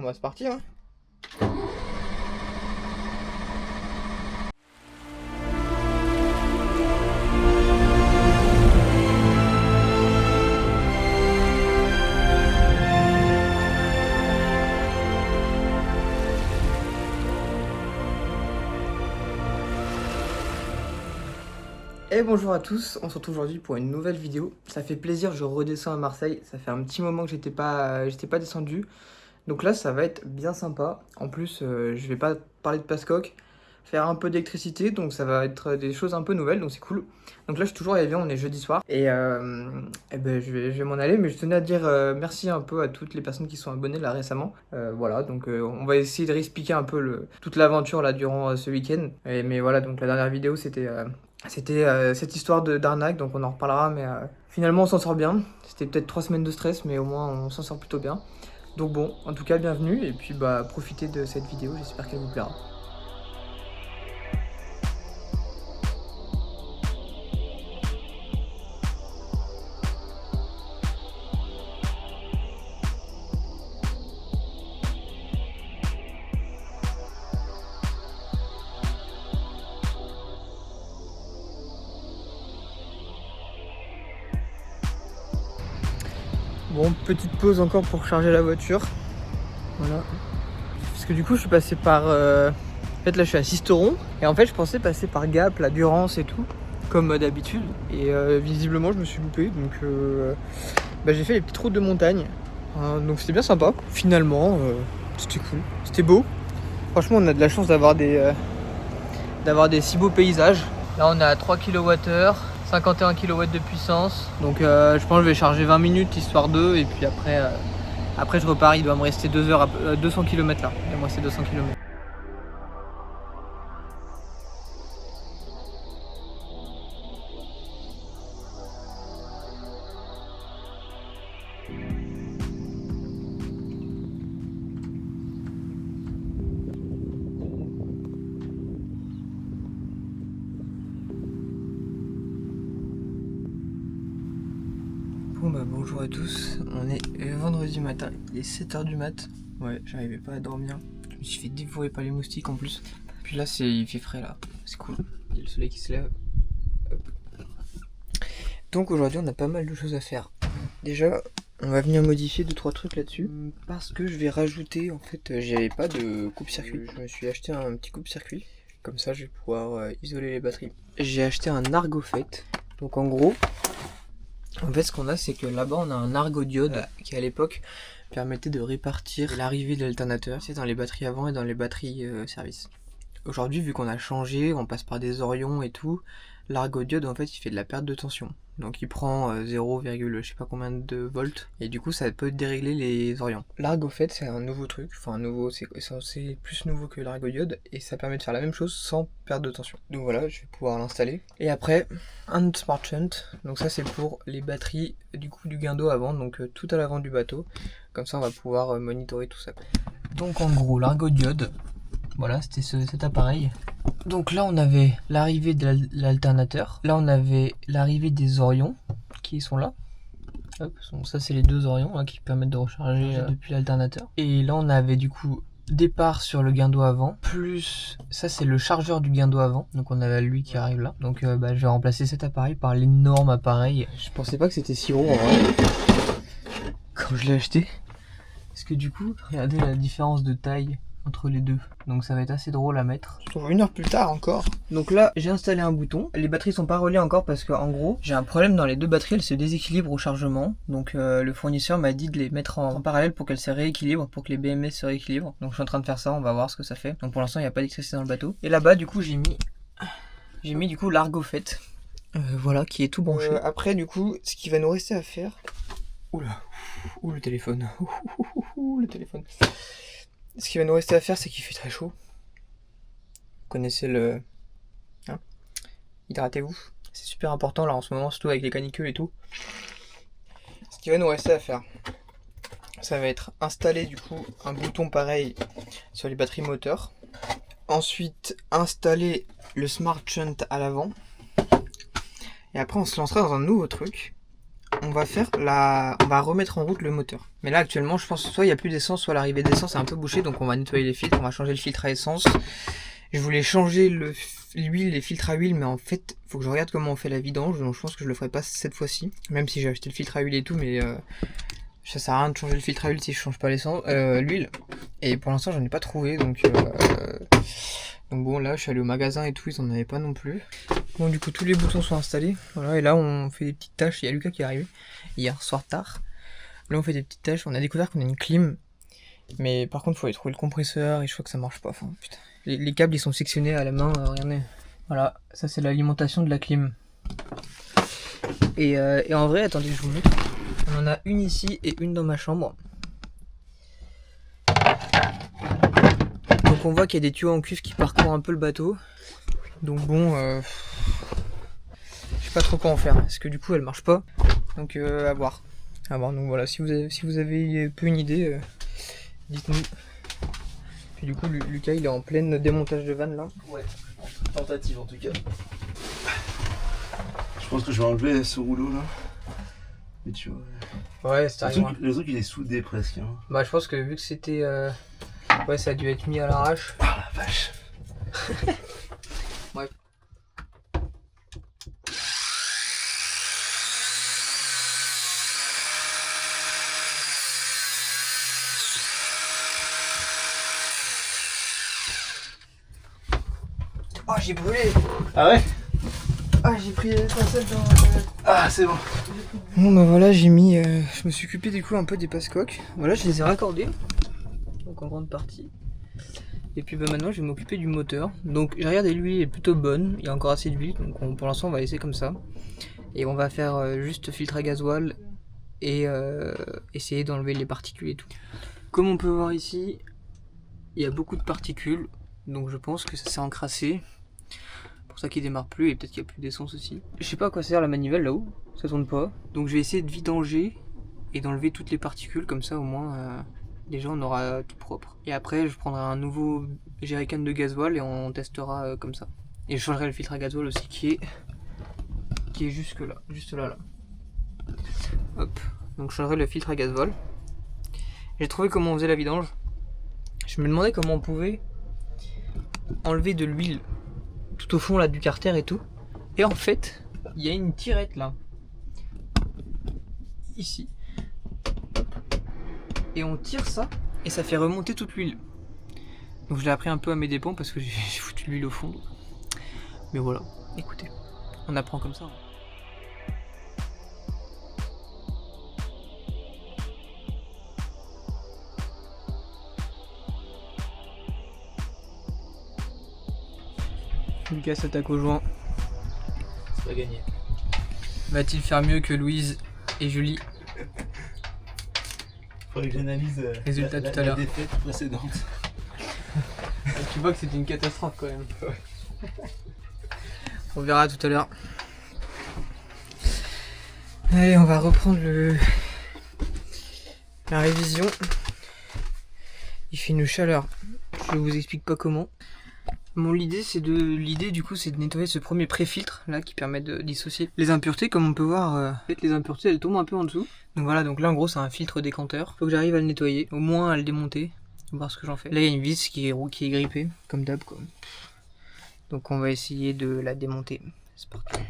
On va se partir, hein. Et bonjour à tous, on se retrouve aujourd'hui pour une nouvelle vidéo. Ça fait plaisir, je redescends à Marseille. Ça fait un petit moment que j'étais pas descendu. Donc là, ça va être bien sympa. En plus, je vais pas parler de Pascoque, faire un peu d'électricité. Donc ça va être des choses un peu nouvelles, donc c'est cool. Donc là, je suis toujours à Evian, on est jeudi soir. Et ben, je vais m'en aller. Mais je tenais à dire merci un peu à toutes les personnes qui sont abonnées là récemment. Voilà, donc on va essayer de réexpliquer un peu toute l'aventure là durant ce week-end. Mais voilà, donc la dernière vidéo, c'était cette histoire d'arnaque, donc on en reparlera, mais finalement on s'en sort bien. C'était peut-être 3 semaines de stress, mais au moins on s'en sort plutôt bien. Donc bon, en tout cas bienvenue, et puis bah profitez de cette vidéo, j'espère qu'elle vous plaira. Bon, petite pause encore pour charger la voiture. Voilà. Parce que du coup je suis passé par... En fait là je suis à Sisteron, et en fait je pensais passer par Gap, la Durance et tout, comme d'habitude. Et visiblement je me suis loupé, donc bah, j'ai fait les petites routes de montagne. Donc c'était bien sympa. Finalement, c'était cool, c'était beau. Franchement on a de la chance d'avoir des si beaux paysages. Là on est à 3 kWh, 51 kW de puissance. Donc je pense que je vais charger 20 minutes histoire d'eux, et puis après je repars. Il doit me rester 2 heures, 200 km là. Il va me rester 200 km. Bon bah bonjour à tous, on est vendredi matin, il est 7h du mat. Ouais, j'arrivais pas à dormir, je me suis fait dévorer par les moustiques en plus. Puis là il fait frais là, c'est cool, il y a le soleil qui se lève. Hop. Donc aujourd'hui on a pas mal de choses à faire. Déjà on va venir modifier 2-3 trucs là-dessus, parce que je vais rajouter, en fait j'avais pas de coupe-circuit. Je me suis acheté un petit coupe-circuit, comme ça je vais pouvoir isoler les batteries. J'ai acheté un Argofet, donc en gros... En fait, ce qu'on a, c'est que là-bas, on a un argodiode qui, à l'époque, permettait de répartir l'arrivée de l'alternateur. C'est dans les batteries avant et dans les batteries service. Aujourd'hui, vu qu'on a changé, on passe par des orions et tout, l'argodiode, en fait, il fait de la perte de tension. Donc, il prend 0, je sais pas combien de volts, et du coup, ça peut dérégler les orions. L'argofet, c'est un nouveau truc, enfin, nouveau, c'est plus nouveau que l'argodiode, et ça permet de faire la même chose sans perte de tension. Donc voilà, je vais pouvoir l'installer. Et après, un smart shunt, donc ça, c'est pour les batteries du coup du guindeau avant, donc tout à l'avant du bateau. Comme ça, on va pouvoir monitorer tout ça. Donc en gros, l'argodiode, voilà, c'était cet appareil. Donc là on avait l'arrivée de l'alternateur, là on avait l'arrivée des orions qui sont là. Hop, donc ça c'est les deux orions là, qui permettent de recharger depuis l'alternateur. Et là on avait du coup départ sur le guindeau avant, plus ça c'est le chargeur du guindeau avant, donc on avait lui qui arrive là. Donc je vais remplacer cet appareil par l'énorme appareil. Je pensais pas que c'était si gros en vrai quand je l'ai acheté, parce que du coup regardez la différence de taille entre les deux, donc ça va être assez drôle à mettre. Je trouve 1 heure plus tard encore. Donc là j'ai installé un bouton, les batteries sont pas reliées encore parce que en gros j'ai un problème dans les deux batteries, elles se déséquilibrent au chargement. Donc le fournisseur m'a dit de les mettre en parallèle pour qu'elles se rééquilibrent, pour que les BMS se rééquilibrent. Donc je suis en train de faire ça, on va voir ce que ça fait. Donc pour l'instant il n'y a pas d'électricité dans le bateau. Et là-bas du coup j'ai mis du coup l'argofet, voilà, qui est tout branché. Après du coup ce qui va nous rester à faire... Oula, ouh le téléphone, ouh le téléphone. Ce qui va nous rester à faire, c'est qu'il fait très chaud. Vous connaissez le... Hein, hydratez-vous. C'est super important là en ce moment, surtout avec les canicules et tout. Ce qui va nous rester à faire, ça va être installer du coup un bouton pareil sur les batteries moteurs. Ensuite, installer le smart shunt à l'avant. Et après, on se lancera dans un nouveau truc. on va remettre en route le moteur. Mais là actuellement je pense soit il n'y a plus d'essence, soit l'arrivée d'essence est un peu bouchée, donc on va nettoyer les filtres, on va changer le filtre à essence. Je voulais changer l'huile, les filtres à huile, mais en fait faut que je regarde comment on fait la vidange, donc je pense que je le ferai pas cette fois-ci. Même si j'ai acheté le filtre à huile et tout, mais ça sert à rien de changer le filtre à huile si je change pas l'huile. Et pour l'instant j'en ai pas trouvé, donc bon là je suis allé au magasin et tout, ils en avaient pas non plus. Bon du coup tous les boutons sont installés, voilà, et là on fait des petites tâches, il y a Lucas qui est arrivé hier soir tard. Là on fait des petites tâches, on a découvert qu'on a une clim, mais par contre il faut aller trouver le compresseur et je crois que ça marche pas, enfin putain. Les câbles ils sont sectionnés à la main, regardez. Voilà, ça c'est l'alimentation de la clim. Et en vrai, attendez je vous montre, on en a une ici et une dans ma chambre. Donc on voit qu'il y a des tuyaux en cuivre qui parcourent un peu le bateau. Donc bon, je sais pas trop quoi en faire, parce que du coup elle marche pas. Donc à voir. Donc voilà, si vous avez un peu une idée, dites-nous. Puis du coup Lucas il est en plein démontage de vanne là. Ouais, tentative en tout cas. Je pense que je vais enlever ce rouleau là. Et tu vois. Ouais, c'est arrivé. Le truc il est soudé presque. Hein. Bah je pense que vu que c'était... ouais, ça a dû être mis à l'arrache. Ah la vache. Ouais. Oh j'ai brûlé. Ah ouais. Ah j'ai pris l'étincelle dans... Ah c'est bon. Bon bah voilà, j'ai mis... je me suis occupé du coup un peu des passe-coques. Voilà, je les ai raccordés. Donc en grande partie. Et puis bah maintenant je vais m'occuper du moteur. Donc j'ai regardé, l'huile est plutôt bonne, il y a encore assez d'huile, donc pour l'instant on va laisser comme ça. Et on va faire juste filtre à gasoil et essayer d'enlever les particules et tout. Comme on peut voir ici, il y a beaucoup de particules, donc je pense que ça s'est encrassé. Pour ça qu'il démarre plus, et peut-être qu'il n'y a plus d'essence aussi. Je sais pas à quoi sert la manivelle là-haut, ça tourne pas. Donc je vais essayer de vidanger et d'enlever toutes les particules, comme ça au moins... déjà on aura tout propre. Et après je prendrai un nouveau jerrycan de gasoil et on testera comme ça. Et je changerai le filtre à gasoil aussi qui est jusque là, juste là. Hop. Donc je changerai le filtre à gasoil. J'ai trouvé comment on faisait la vidange. Je me demandais comment on pouvait enlever de l'huile tout au fond là du carter et tout. Et en fait, il y a une tirette là. Ici. Et on tire ça et ça fait remonter toute l'huile. Donc je l'ai appris un peu à mes dépens parce que j'ai foutu l'huile au fond. Mais voilà, écoutez, on apprend comme ça. Lucas s'attaque au joint. C'est pas gagné. Va-t-il faire mieux que Louise et Julie? Faudrait que j'analyse résultat tout à l'heure. La défaite précédente. Tu vois que c'était une catastrophe quand même. On verra tout à l'heure. Allez, on va reprendre la révision. Il fait une chaleur. Je vous explique pas comment. Bon, l'idée du coup c'est de nettoyer ce premier pré-filtre là qui permet de dissocier les impuretés. Comme on peut voir, en fait, les impuretés elles tombent un peu en dessous. Donc voilà, donc là en gros c'est un filtre décanteur. Faut que j'arrive à le nettoyer, au moins à le démonter. On va voir ce que j'en fais. Là il y a une vis qui est grippée, comme d'hab quoi. Donc on va essayer de la démonter. C'est parti.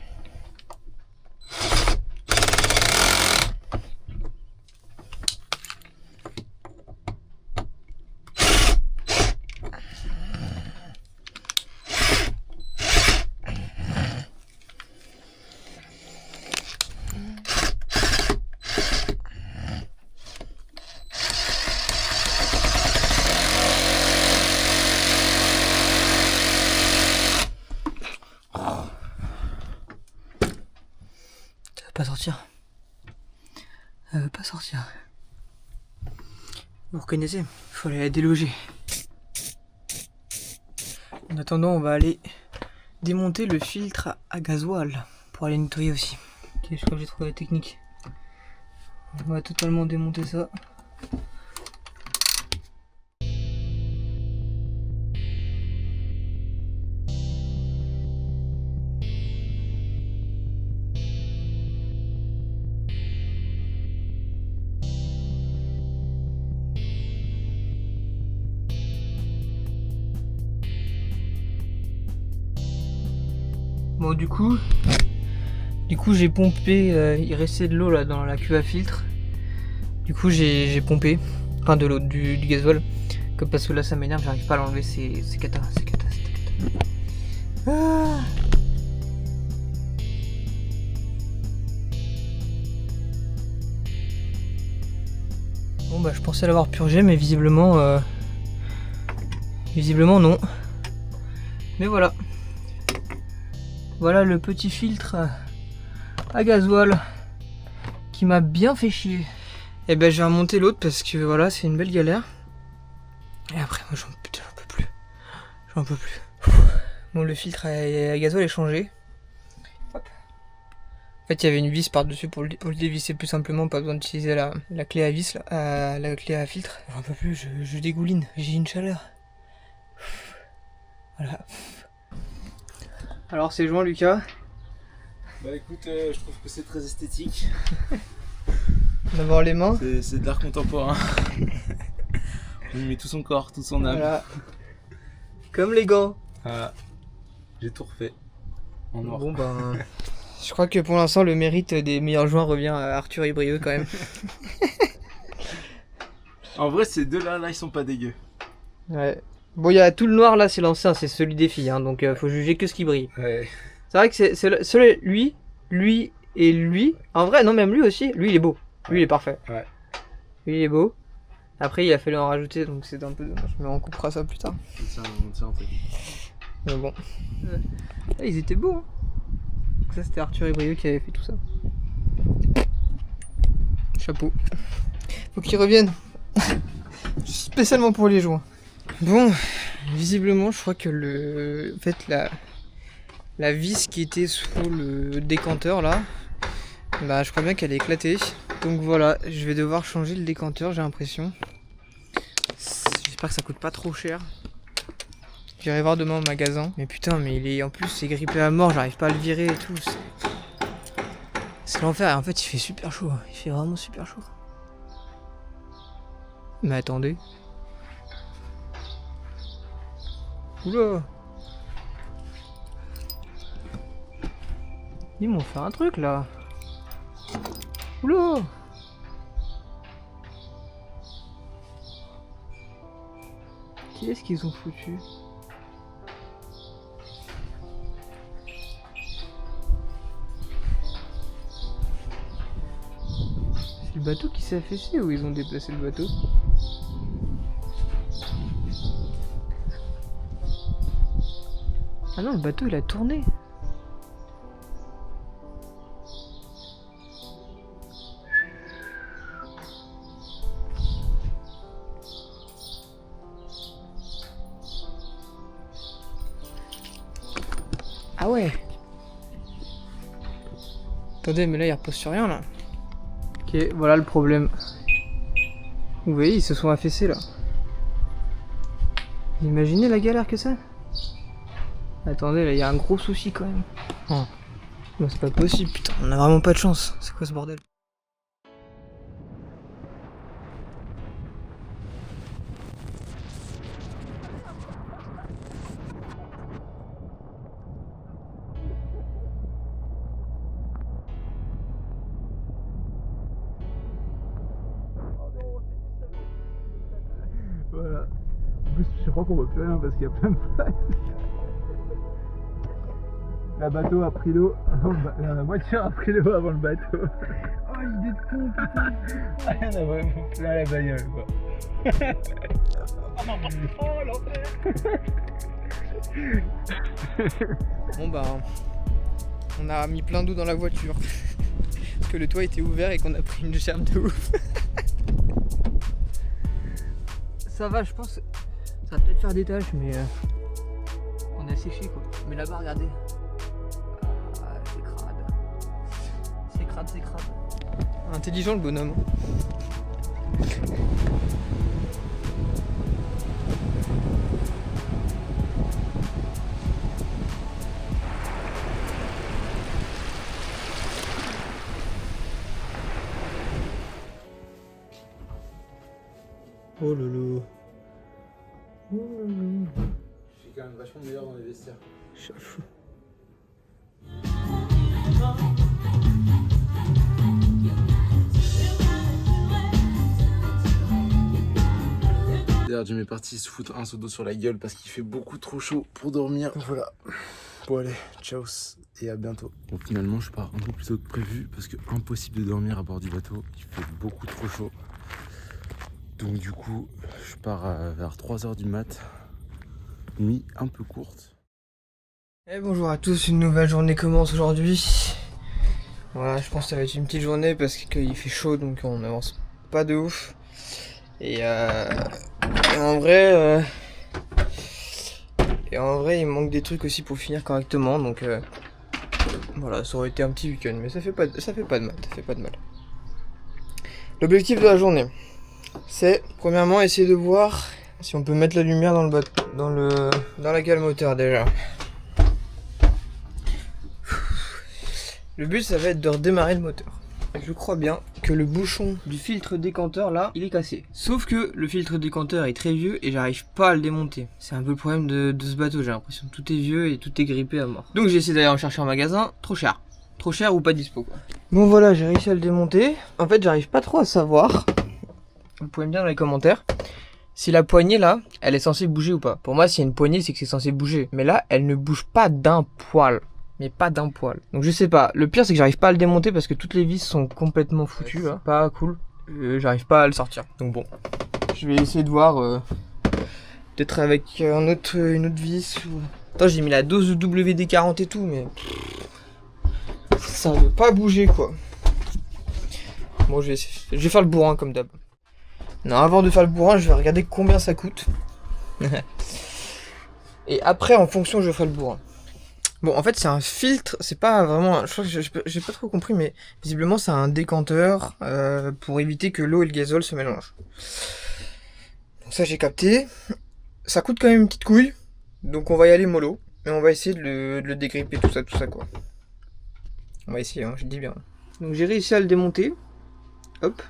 Pas sortir. Elle veut pas sortir. Vous reconnaissez, il faut aller la déloger. En attendant, on va aller démonter le filtre à gasoil pour aller nettoyer aussi. Ok, je crois que j'ai trouvé la technique. On va totalement démonter ça. Bon du coup j'ai pompé, il restait de l'eau là dans la cuve à filtre. Du coup j'ai pompé, enfin de l'eau, du gasoil. Parce que là ça m'énerve, j'arrive pas à l'enlever, c'est cata, c'est cata, c'est cata. Ah. Bon bah je pensais l'avoir purgé mais visiblement non. Mais voilà. Voilà le petit filtre à gasoil qui m'a bien fait chier. Et ben je vais remonter l'autre parce que voilà c'est une belle galère. Et après moi putain, j'en peux plus. J'en peux plus. Bon le filtre à gasoil est changé. Hop. En fait il y avait une vis par dessus pour le dévisser plus simplement, pas besoin d'utiliser la clé à vis là, la clé à filtre. J'en peux plus, je dégouline, j'ai une chaleur. Voilà. Alors c'est joint Lucas. Bah écoute, je trouve que c'est très esthétique. D'abord les mains. C'est de l'art contemporain. On y met tout son corps, toute son âme. Voilà. Comme les gants. Voilà. J'ai tout refait. En noir. Bon ben. Je crois que pour l'instant le mérite des meilleurs joints revient à Arthur et Brieux quand même. En vrai ces deux là ils sont pas dégueux. Ouais. Bon il y a tout le noir là c'est l'ancien, c'est celui des filles hein, donc faut juger que ce qui brille. Ouais. C'est vrai que c'est lui et lui. En vrai non même lui aussi, lui il est beau. Lui il est parfait. Ouais. Lui il est beau. Après il a fallu en rajouter donc c'est un peu dommage mais on coupera ça plus tard. On tient un peu. Mais bon. Ah, ils étaient beaux hein. Donc ça c'était Arthur et Brieux qui avaient fait tout ça. Chapeau. Faut qu'ils reviennent. Spécialement pour les joints. Bon, visiblement je crois que en fait la vis qui était sous le décanteur là, bah je crois bien qu'elle est éclatée. Donc voilà, je vais devoir changer le décanteur, j'ai l'impression. J'espère que ça coûte pas trop cher. J'irai voir demain au magasin. Mais putain, mais en plus c'est grippé à mort, j'arrive pas à le virer et tout. C'est l'enfer. Et en fait il fait super chaud, il fait vraiment super chaud. Mais attendez. Oula. Ils m'ont fait un truc là. Oula. Qu'est-ce qu'ils ont foutu? C'est le bateau qui s'est affaissé ou ils ont déplacé le bateau? Ah non, le bateau il a tourné. Ah ouais. Attendez, mais là il repose sur rien là. Ok, voilà le problème. Vous voyez, ils se sont affaissés là. Imaginez la galère que c'est. Attendez, là il y a un gros souci quand même. Oh. Non, c'est pas possible, putain, on a vraiment pas de chance. C'est quoi ce bordel? Voilà. En plus, je crois qu'on voit plus rien parce qu'il y a plein de flaques. La bateau a pris l'eau avant la voiture a pris l'eau avant le bateau. Oh l'idée de con putain. Ah il y en a vraiment plein la bagnole quoi. Oh l'enfer. Bon bah on a mis plein d'eau dans la voiture. Parce que le toit était ouvert et qu'on a pris une gerbe de ouf. Ça va, je pense. Ça va peut-être faire des tâches mais on a séché quoi. Mais là-bas regardez. Ah, c'est crade. C'est crade, c'est crade. Intelligent le bonhomme. Oh lolo. Oh lolo. Je suis quand même vachement meilleur dans les vestiaires. J'avoue. D'ailleurs, Jim est parti se foutre un seau d'eau sur la gueule parce qu'il fait beaucoup trop chaud pour dormir. Donc voilà. Bon allez, ciao et à bientôt. Bon, finalement je pars un peu plus tôt que prévu parce que impossible de dormir à bord du bateau. Il fait beaucoup trop chaud. Donc du coup je pars vers 3h du mat. Nuit un peu courte. Et bonjour à tous, une nouvelle journée commence aujourd'hui. Voilà, je pense que ça va être une petite journée parce qu'il fait chaud donc on n'avance pas de ouf. Et en vrai, il manque des trucs aussi pour finir correctement, donc voilà, ça aurait été un petit week-end, mais ça fait pas de mal. L'objectif de la journée, c'est premièrement essayer de voir si on peut mettre la lumière dans la cale moteur déjà. Le but, ça va être de redémarrer le moteur. Je crois bien que le bouchon du filtre décanteur là, il est cassé. Sauf que le filtre décanteur est très vieux et j'arrive pas à le démonter. C'est un peu le problème de ce bateau, j'ai l'impression que tout est vieux et tout est grippé à mort. Donc j'ai essayé d'aller en chercher en magasin, trop cher. Trop cher ou pas dispo quoi. Bon voilà, j'ai réussi à le démonter. En fait, j'arrive pas trop à savoir, vous pouvez me dire dans les commentaires, si la poignée là, elle est censée bouger ou pas. Pour moi, s'il y a une poignée, c'est que c'est censé bouger. Mais là, elle ne bouge pas d'un poil. Mais pas d'un poil. Donc je sais pas. Le pire c'est que j'arrive pas à le démonter parce que toutes les vis sont complètement foutues là. Pas cool. J'arrive pas à le sortir. Donc bon. Je vais essayer de voir. Peut-être avec une autre vis. Attends, j'ai mis la dose de WD-40 et tout, mais ça veut pas bouger quoi. Bon, je vais faire le bourrin comme d'hab. Non, avant de faire le bourrin, je vais regarder combien ça coûte. Et après, en fonction, je ferai le bourrin. Bon, en fait, c'est un filtre, c'est pas vraiment... Je crois que j'ai pas trop compris, mais visiblement, c'est un décanteur pour éviter que l'eau et le gazole se mélangent. Donc ça, j'ai capté. Ça coûte quand même une petite couille, donc on va y aller mollo. Mais on va essayer de le dégripper, tout ça, quoi. On va essayer, hein, je dis bien. Donc j'ai réussi à le démonter. Hop.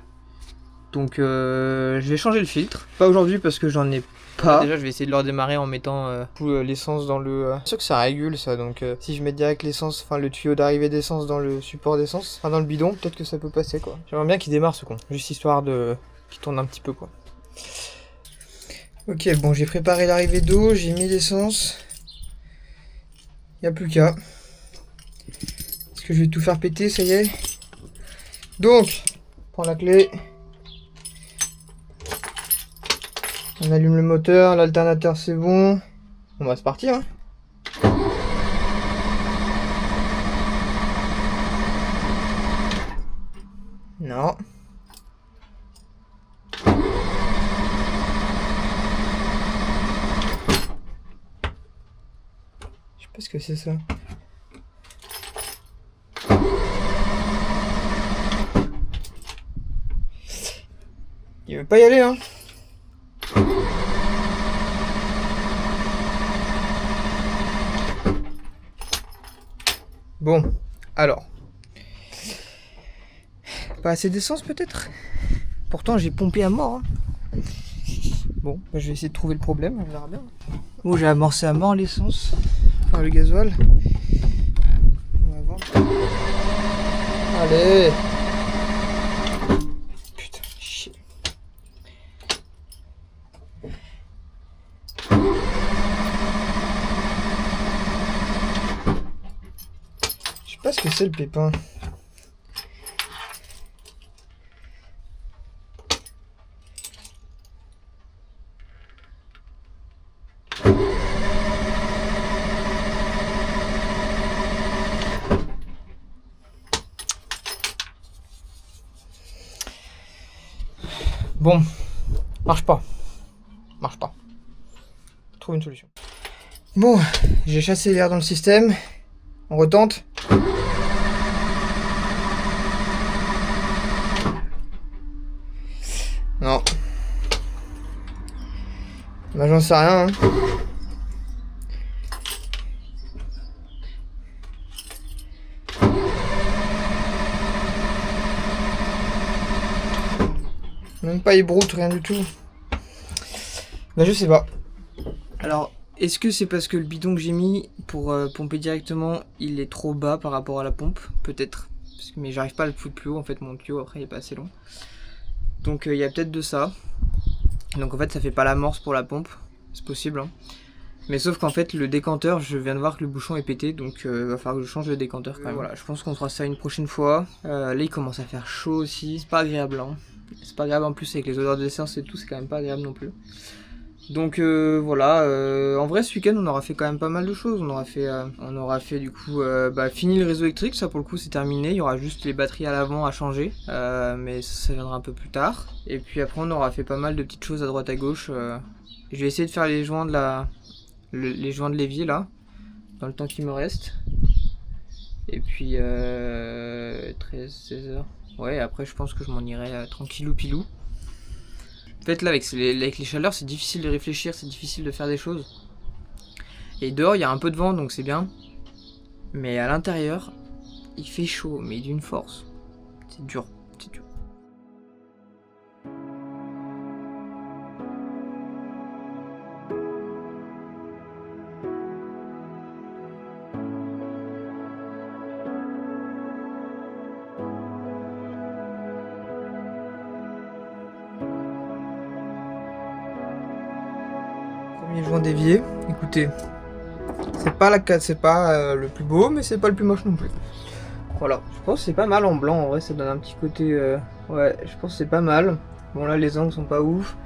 Donc je vais changer le filtre. Pas aujourd'hui parce que j'en ai pas. Déjà je vais essayer de le redémarrer en mettant l'essence dans le... C'est sûr que ça régule ça, donc si je mets direct l'essence, enfin le tuyau d'arrivée d'essence dans le support d'essence, enfin dans le bidon, peut-être que ça peut passer quoi. J'aimerais bien qu'il démarre ce con, juste histoire de... qu'il tourne un petit peu quoi. Ok, bon j'ai préparé l'arrivée d'eau, j'ai mis l'essence. Y'a plus qu'à. Est-ce que je vais tout faire péter, ça y est? Donc, prends la clé. On allume le moteur, l'alternateur c'est bon. On va se partir. Hein. Non. Je sais pas ce que c'est ça. Il veut pas y aller hein. Bon, alors. Pas assez d'essence peut-être? Pourtant j'ai pompé à mort. Hein. Bon, bah, je vais essayer de trouver le problème, on verra bien. Bon, j'ai amorcé à mort l'essence. Enfin le gasoil. On va voir. Allez! Putain, chier. Je sais pas ce que c'est le pépin. Bon, marche pas. Trouve une solution. Bon, j'ai chassé l'air dans le système. On retente. Non. Bah j'en sais rien. Hein. Même pas il broute, rien du tout. Bah je sais pas. Alors, Est-ce que c'est parce que le bidon que j'ai mis pour pomper directement, il est trop bas par rapport à la pompe? Peut-être. Mais j'arrive pas à le foutre plus haut, en fait mon tuyau après il est pas assez long. Donc il y a peut-être de ça. Donc en fait ça fait pas l'amorce pour la pompe, c'est possible hein. Mais sauf qu'en fait le décanteur, je viens de voir que le bouchon est pété, donc va falloir que je change le décanteur quand même. Voilà, je pense qu'on fera ça une prochaine fois. Là il commence à faire chaud aussi, c'est pas agréable hein. C'est pas agréable en plus avec les odeurs d'essence et tout, c'est quand même pas agréable non plus. Donc voilà, en vrai ce week-end on aura fait quand même pas mal de choses. On aura fait du coup fini le réseau électrique, ça pour le coup c'est terminé. Il y aura juste les batteries à l'avant à changer, mais ça viendra un peu plus tard. Et puis après on aura fait pas mal de petites choses à droite à gauche. Je vais essayer de faire les joints les joints de l'évier là, dans le temps qu'il me reste. Et puis 13-16 heures. Ouais, après je pense que je m'en irai tranquillou pilou. En fait là avec les chaleurs c'est difficile de réfléchir, c'est difficile de faire des choses. Et dehors il y a un peu de vent donc c'est bien. Mais à l'intérieur il fait chaud mais d'une force. C'est dur, c'est dur. Premier joint d'évier, écoutez, c'est pas le plus beau, mais c'est pas le plus moche non plus. Voilà, je pense que c'est pas mal en blanc, en vrai ça donne un petit côté, ouais, je pense que c'est pas mal. Bon là les angles sont pas ouf.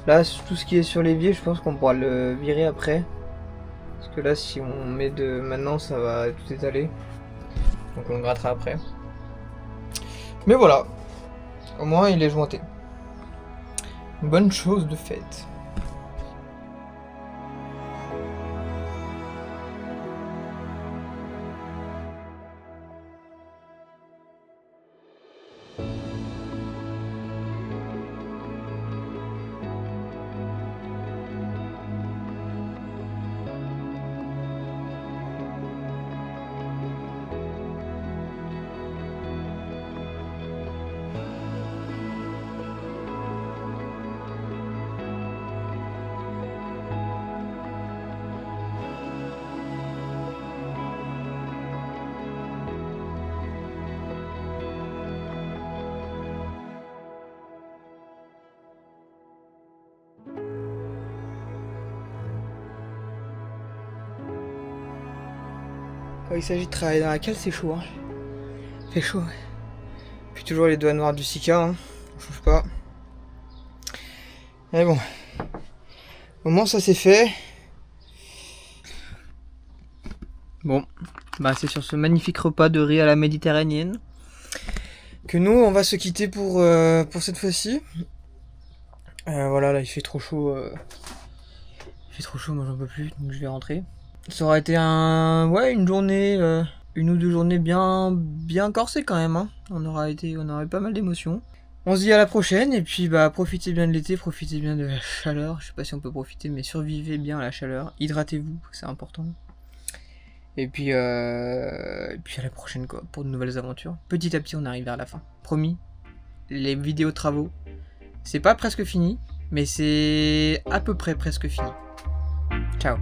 Là tout ce qui est sur l'évier, je pense qu'on pourra le virer après. Parce que là si on met de maintenant ça va tout étaler. Donc on le grattera après. Mais voilà, au moins il est jointé. Une bonne chose de faite. Quand il s'agit de travailler dans la cale, c'est chaud. Hein. Il fait chaud. Ouais. Puis toujours les doigts noirs du Sika, hein. On change pas. Mais bon. Au moins ça c'est fait. Bon. Bah c'est sur ce magnifique repas de riz à la méditerranéenne que nous on va se quitter pour cette fois-ci. Voilà, là il fait trop chaud. Il fait trop chaud, moi j'en peux plus, donc je vais rentrer. Ça aura été une journée, une ou deux journées bien corsées quand même. Hein. On aurait pas mal d'émotions. On se dit à la prochaine et puis profitez bien de l'été, profitez bien de la chaleur. Je sais pas si on peut profiter, mais survivez bien à la chaleur. Hydratez-vous, c'est important. Et puis à la prochaine quoi, pour de nouvelles aventures. Petit à petit on arrive vers la fin. Promis, les vidéos travaux, c'est pas presque fini, mais c'est à peu près presque fini. Ciao.